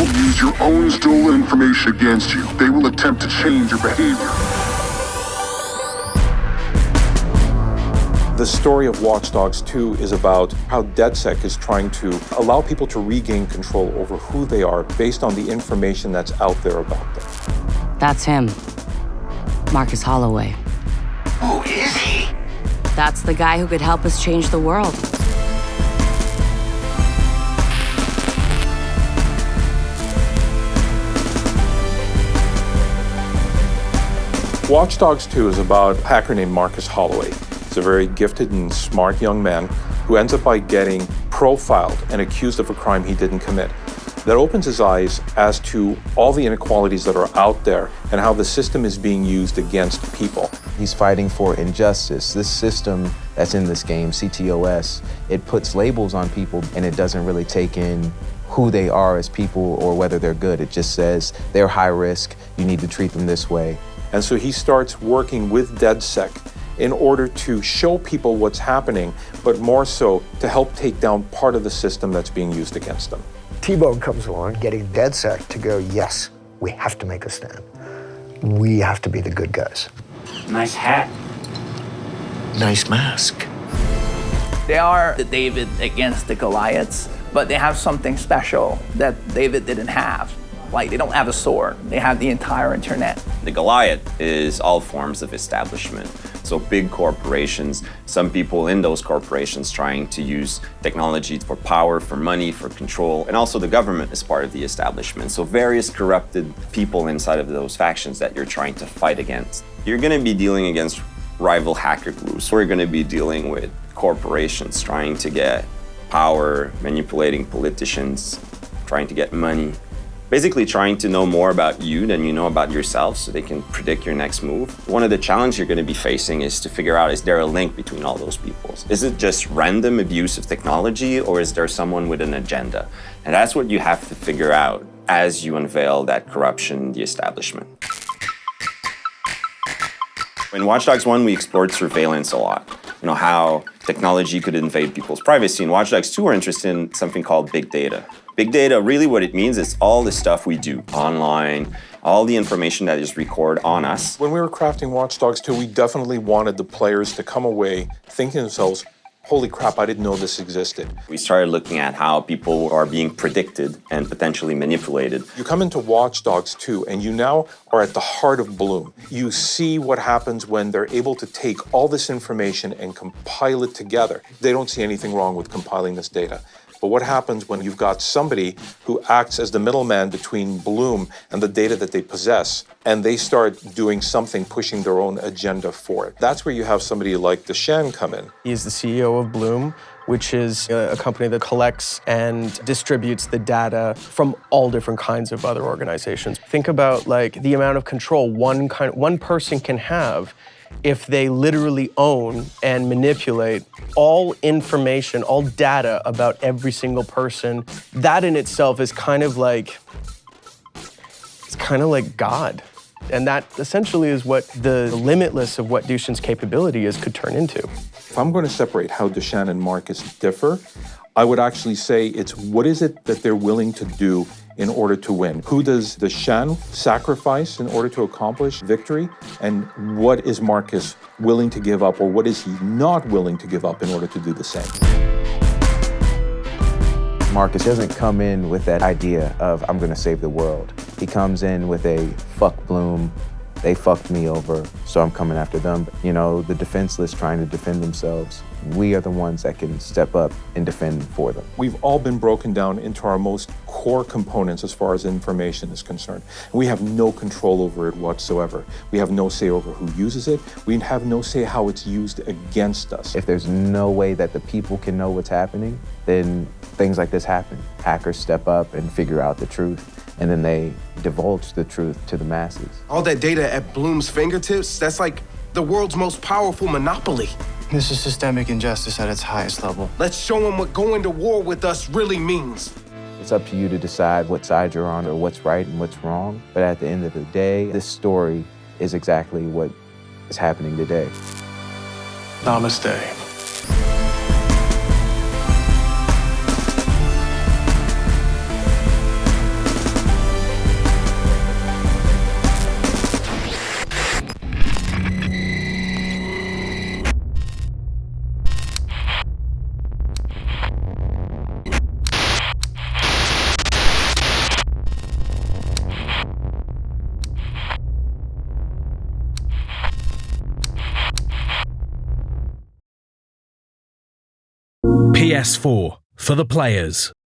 will use your own stolen information against you. They will attempt to change your behavior. The story of Watch Dogs 2 is about how Dedsec is trying to allow people to regain control over who they are based on the information that's out there about them. That's him. Marcus Holloway. Who is he? That's the guy who could help us change the world. Watch Dogs 2 is about a hacker named Marcus Holloway. He's a very gifted and smart young man who ends up by getting profiled and accused of a crime he didn't commit. That opens his eyes as to all the inequalities that are out there and how the system is being used against people. He's fighting for injustice. This system that's in this game, CTOS, it puts labels on people and it doesn't really take in who they are as people or whether they're good. It just says they're high risk, you need to treat them this way. And so he starts working with Dedsec in order to show people what's happening, but more so to help take down part of the system that's being used against them. T-Bone comes along, getting Dedsec to go, yes, we have to make a stand. We have to be the good guys. Nice hat. Nice mask. They are the David against the Goliaths, but they have something special that David didn't have. Like, they don't have a sword, they have the entire internet. The Goliath is all forms of establishment. So big corporations, some people in those corporations trying to use technology for power, for money, for control, and also the government is part of the establishment. So various corrupted people inside of those factions that you're trying to fight against. You're gonna be dealing against rival hacker groups. We're gonna be dealing with corporations trying to get power, manipulating politicians, trying to get money. Basically trying to know more about you than you know about yourself so they can predict your next move. One of the challenges you're going to be facing is to figure out, is there a link between all those people? Is it just random abuse of technology or is there someone with an agenda? And that's what you have to figure out as you unveil that corruption in the establishment. In Watch Dogs 1, we explored surveillance a lot. You know, how technology could invade people's privacy. In Watch Dogs 2, we're interested in something called big data. Big data, really what it means is all the stuff we do online, all the information that is recorded on us. When we were crafting Watch Dogs 2, we definitely wanted the players to come away thinking to themselves, holy crap, I didn't know this existed. We started looking at how people are being predicted and potentially manipulated. You come into Watch Dogs 2 and you now are at the heart of Bloom. You see what happens when they're able to take all this information and compile it together. They don't see anything wrong with compiling this data. But what happens when you've got somebody who acts as the middleman between Bloom and the data that they possess, and they start doing something, pushing their own agenda for it? That's where you have somebody like Deshan come in. He's the CEO of Bloom, which is a company that collects and distributes the data from all different kinds of other organizations. Think about like the amount of control one person can have if they literally own and manipulate all information, all data about every single person. That in itself is kind of like God. And that essentially is what the limitless of what Dushan's capability is could turn into. If I'm going to separate how Deshan and Marcus differ, I would actually say it's what is it that they're willing to do in order to win? Who does Deshan sacrifice in order to accomplish victory? And what is Marcus willing to give up, or what is he not willing to give up in order to do the same? Marcus doesn't come in with that idea of, I'm gonna save the world. He comes in with a, fuck Bloom, they fucked me over, so I'm coming after them. You know, the defenseless trying to defend themselves. We are the ones that can step up and defend for them. We've all been broken down into our most core components as far as information is concerned. And we have no control over it whatsoever. We have no say over who uses it. We have no say how it's used against us. If there's no way that the people can know what's happening, then things like this happen. Hackers step up and figure out the truth, and then they divulge the truth to the masses. All that data at Bloom's fingertips, that's like the world's most powerful monopoly. This is systemic injustice at its highest level. Let's show them what going to war with us really means. It's up to you to decide what side you're on or what's right and what's wrong. But at the end of the day, this story is exactly what is happening today. Namaste. PS4 for the players.